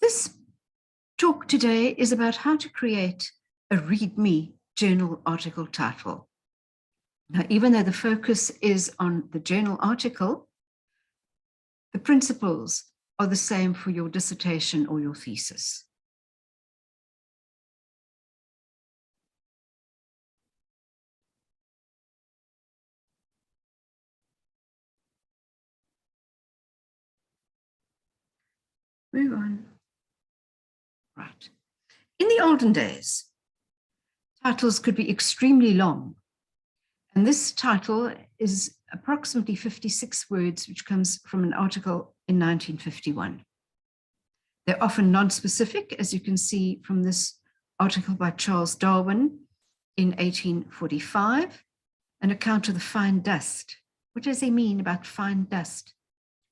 This talk today is about how to create a README journal article title. Now, even though the focus is on the journal article, the principles are the same for your dissertation or your thesis. Move on. Right. In the olden days, titles could be extremely long. And this title is approximately 56 words, which comes from an article in 1951. They're often non-specific, as you can see from this article by Charles Darwin in 1845, an account of the fine dust. What does he mean about fine dust?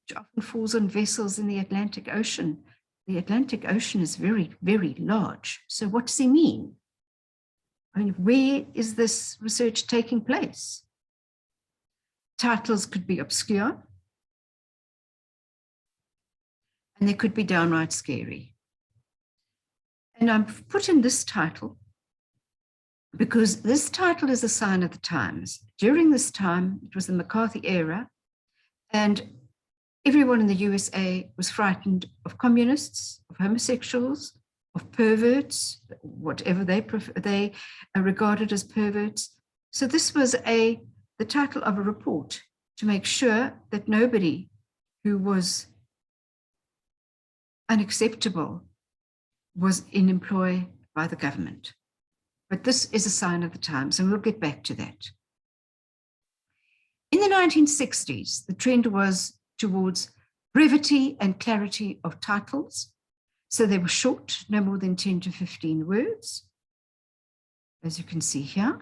Which often falls on vessels in the Atlantic Ocean. The Atlantic Ocean is very, very large. So what does he mean? I mean, where is this research taking place? Titles could be obscure, and they could be downright scary. And I've put in this title because this title is a sign of the times. During this time, it was the McCarthy era, and everyone in the USA was frightened of communists, of homosexuals, of perverts, whatever they regarded as perverts. So this was the title of a report to make sure that nobody who was unacceptable was in employ by the government. But this is a sign of the times, and we'll get back to that. In the 1960s, the trend was towards brevity and clarity of titles. So they were short, no more than 10 to 15 words, as you can see here.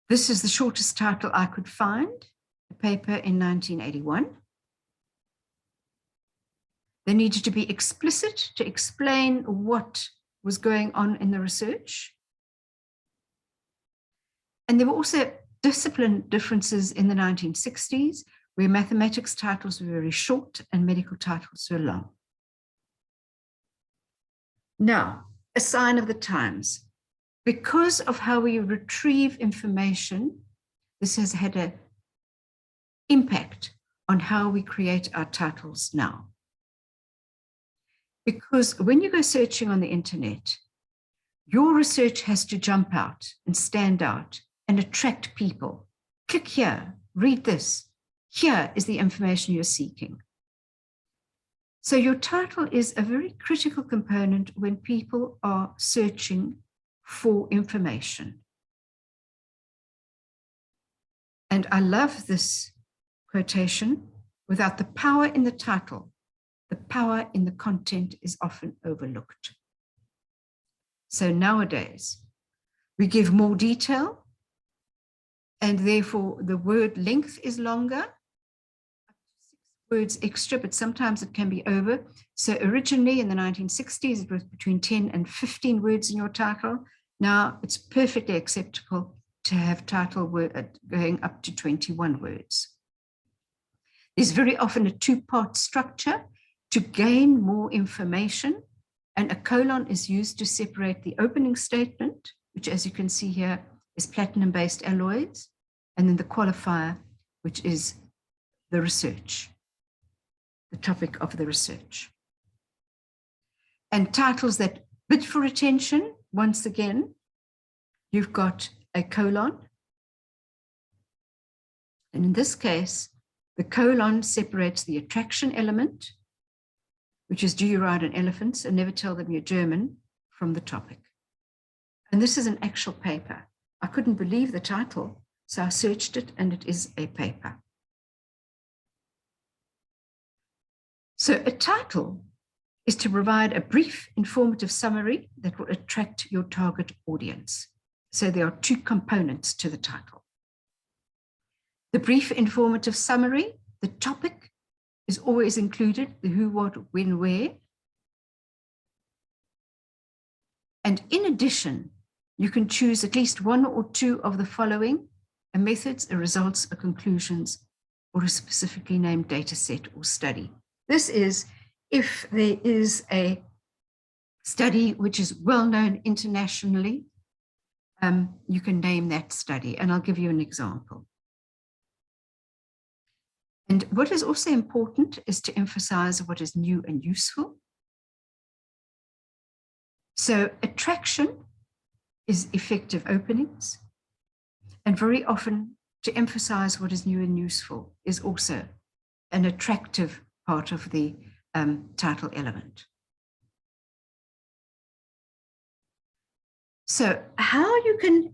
This is the shortest title I could find, a paper in 1981. They needed to be explicit to explain what was going on in the research. And there were also discipline differences in the 1960s, where mathematics titles were very short and medical titles were long. Now, a sign of the times. Because of how we retrieve information, this has had an impact on how we create our titles now. Because when you go searching on the internet, your research has to jump out and stand out and attract people. Click here, read this. Here is the information you're seeking. So your title is a very critical component when people are searching for information. And I love this quotation: without the power in the title, the power in the content is often overlooked. So nowadays, we give more detail, and therefore the word length is longer. 6 words extra, but sometimes it can be over. So originally in the 1960s, it was between 10 and 15 words in your title. Now it's perfectly acceptable to have title going up to 21 words. There's very often a 2-part structure to gain more information, and a colon is used to separate the opening statement, which, as you can see here, is platinum-based alloys, and then the qualifier, which is the research, the topic of the research. And titles that bid for attention, once again, you've got a colon. And in this case, the colon separates the attraction element, which is, do you ride an elephant, and never tell them you're German, from the topic. And this is an actual paper. I couldn't believe the title, so I searched it, and it is a paper. So a title is to provide a brief, informative summary that will attract your target audience. So there are 2 components to the title. The brief, informative summary, the topic is always included, the who, what, when, where. And in addition, you can choose at least 1 or 2 of the following: a methods, a results, a conclusions, or a specifically named data set or study. This is if there is a study which is well known internationally, you can name that study, and I'll give you an example. And what is also important is to emphasize what is new and useful. So attraction is effective openings, and very often to emphasize what is new and useful is also an attractive part of the title element. So how you can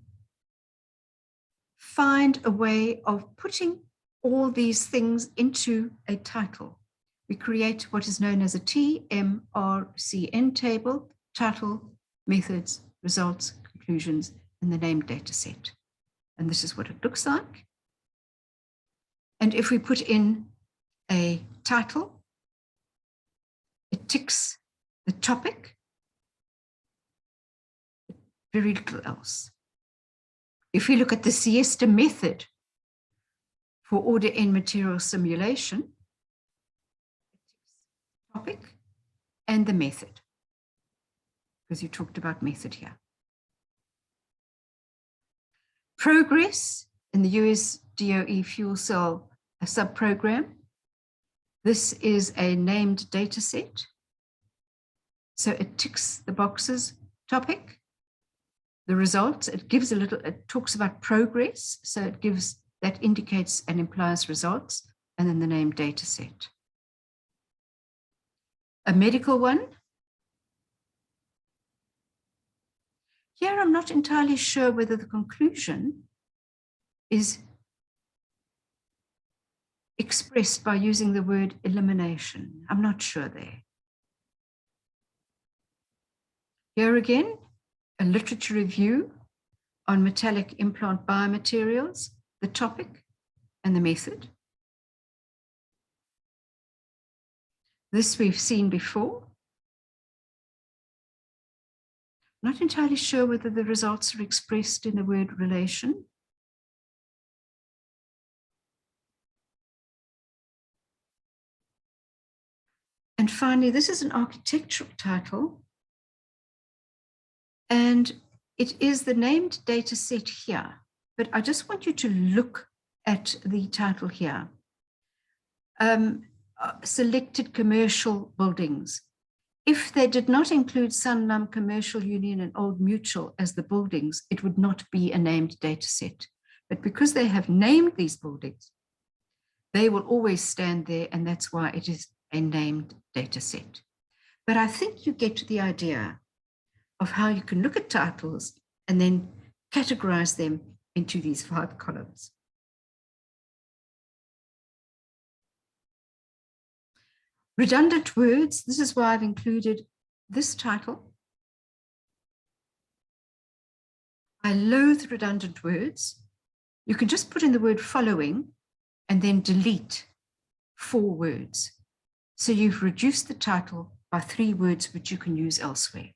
find a way of putting all these things into a title. We create what is known as a TMRCN table: title, methods, results, conclusions, and the named data set. And this is what it looks like. And if we put in a title, it ticks the topic, very little else. If we look at the siesta method for order n material simulation, topic and the method, because you talked about method here. Progress in the US DOE fuel cell subprogram. This is a named data set. So it ticks the boxes: topic, the results, it gives a little, it talks about progress. So it gives, that indicates and implies results, and then the named data set. A medical one. Here, I'm not entirely sure whether the conclusion is expressed by using the word elimination. I'm not sure there. Here again, a literature review on metallic implant biomaterials, the topic and the method. This we've seen before. Not entirely sure whether the results are expressed in the word relation. And finally, this is an architectural title, and it is the named data set here. But I just want you to look at the title here. Selected commercial buildings. If they did not include Sanlam, Commercial Union, and Old Mutual as the buildings, it would not be a named data set. But because they have named these buildings, they will always stand there, and that's why it is a named data set. But I think you get the idea of how you can look at titles and then categorize them into these 5 columns. Redundant words, this is why I've included this title. I loathe redundant words. You can just put in the word following and then delete 4 words. So you've reduced the title by 3 words which you can use elsewhere.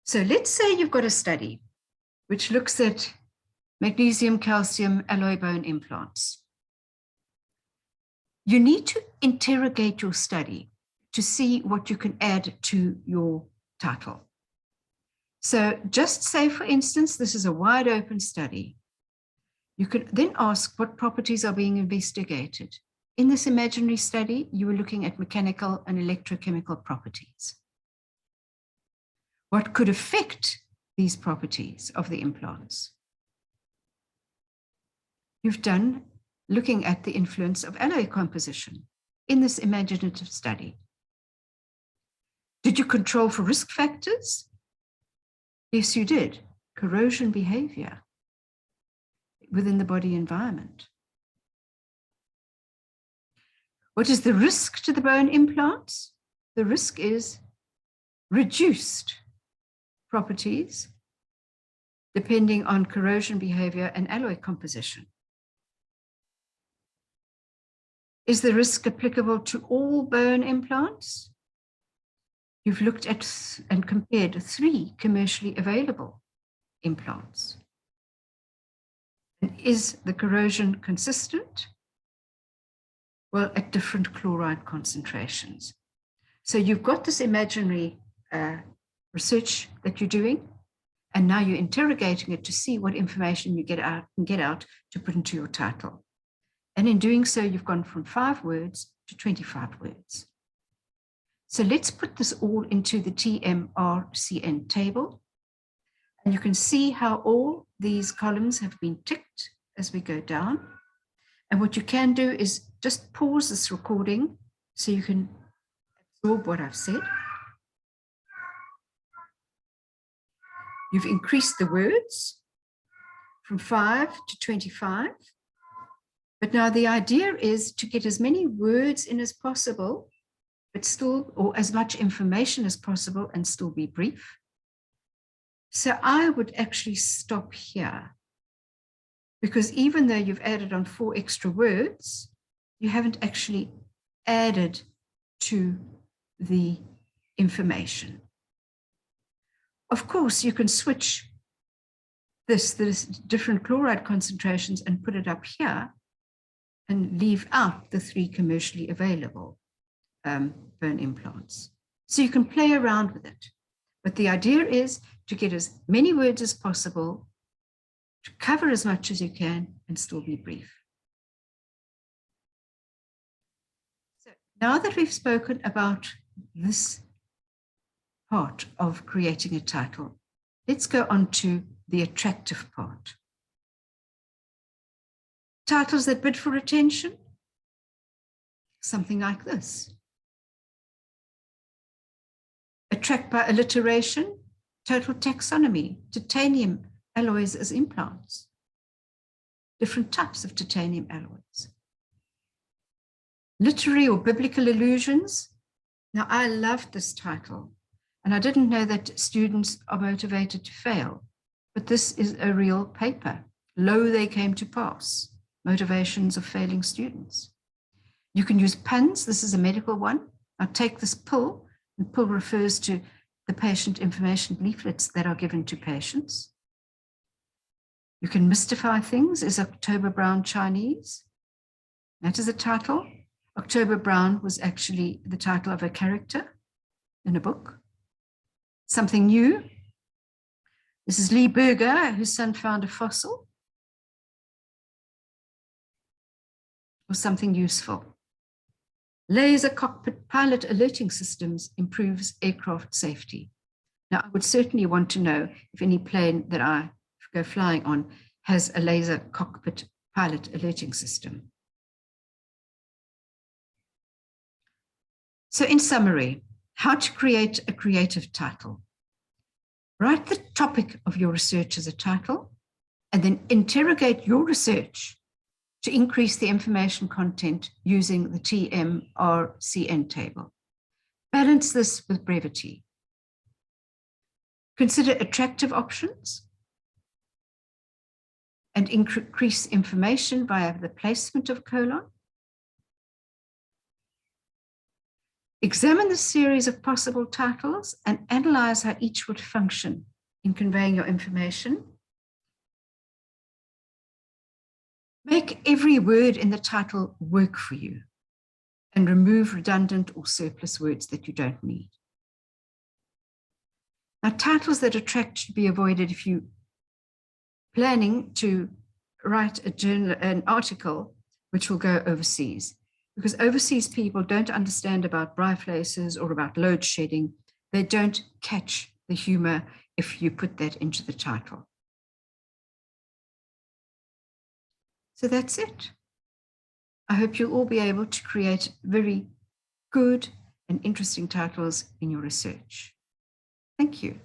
So let's say you've got a study which looks at magnesium, calcium, alloy bone implants. You need to interrogate your study to see what you can add to your title. So just say, for instance, this is a wide open study. You could then ask what properties are being investigated. In this imaginary study, you were looking at mechanical and electrochemical properties. What could affect these properties of the implants? You've done looking at the influence of alloy composition in this imaginative study. Did you control for risk factors? Yes, you did. Corrosion behavior within the body environment. What is the risk to the bone implants? The risk is reduced properties depending on corrosion behavior and alloy composition. Is the risk applicable to all bone implants? You've looked at and compared 3 commercially available implants. And is the corrosion consistent? Well, at different chloride concentrations. So you've got this imaginary research that you're doing, and now you're interrogating it to see what information you get out to put into your title. And in doing so, you've gone from 5 words to 25 words. So let's put this all into the TMRCN table. And you can see how all these columns have been ticked as we go down. And what you can do is just pause this recording so you can absorb what I've said. You've increased the words from 5 to 25. But now the idea is to get as many words in as possible, but still, or as much information as possible and still be brief. So I would actually stop here, because even though you've added on 4 extra words, you haven't actually added to the information. Of course, you can switch this different chloride concentrations and put it up here and leave out the 3 commercially available burn implants. So you can play around with it. But the idea is to get as many words as possible, to cover as much as you can and still be brief. So now that we've spoken about this part of creating a title, let's go on to the attractive part. Titles that bid for attention, something like this. Attract by alliteration, total taxonomy, titanium alloys as implants, different types of titanium alloys. Literary or biblical allusions. Now, I loved this title, and I didn't know that students are motivated to fail, but this is a real paper. Lo, they came to pass. Motivations of failing students. You can use puns. This is a medical one. Now take this pill, and pill refers to the patient information leaflets that are given to patients. You can mystify things. Is October Brown Chinese? That is a title. October Brown was actually the title of a character in a book. Something new. This is Lee Berger, whose son found a fossil. Or something useful. Laser cockpit pilot alerting systems improves aircraft safety. Now, I would certainly want to know if any plane that I go flying on has a laser cockpit pilot alerting system. So in summary, how to create a creative title. Write the topic of your research as a title, and then interrogate your research to increase the information content using the TMRCN table. Balance this with brevity. Consider attractive options and increase information via the placement of colon. Examine the series of possible titles and analyze how each would function in conveying your information. Make every word in the title work for you and remove redundant or surplus words that you don't need. Now, titles that attract should be avoided if you're planning to write an article which will go overseas, because overseas people don't understand about biflaces or about load shedding. They don't catch the humor if you put that into the title. So that's it. I hope you'll all be able to create very good and interesting titles in your research. Thank you.